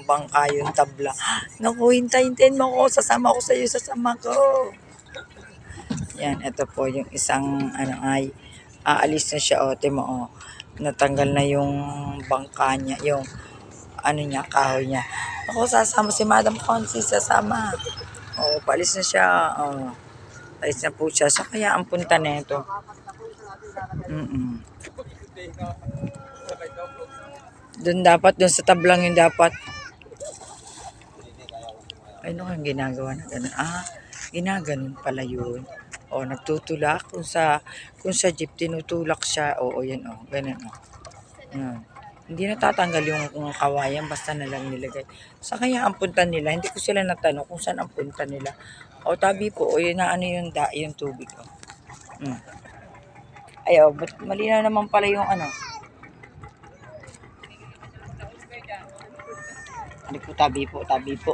bangka yung tabla. Naku, hintayin mo ako. Sasama ko sa'yo, sasama ko. Yan, ito po yung isang ay aalis na siya. O, timo, o. Natanggal na yung bangka niya. Yung niya, kahoy niya. Ako, sasama si Madam Concy, sasama. O, paalis na siya. O, alis na po siya. So, kaya ang punta nito. Doon dapat, doon sa tablang yung dapat. Ay, ano kang ginagawa na gano'n? Ginaganon pala yun. O, nagtutulak. Kung sa jeep, tinutulak siya. Oo, yan, o. Ganun, o. Yan. Hindi natatanggal yung kawayan, basta na lang nilagay. Sa kaya ang punta nila, hindi ko sila natanong kung saan ang punta nila. O, tabi po. O, yun na yung tubig, o. Ay, o, but malinaw naman pala yung Tabi po.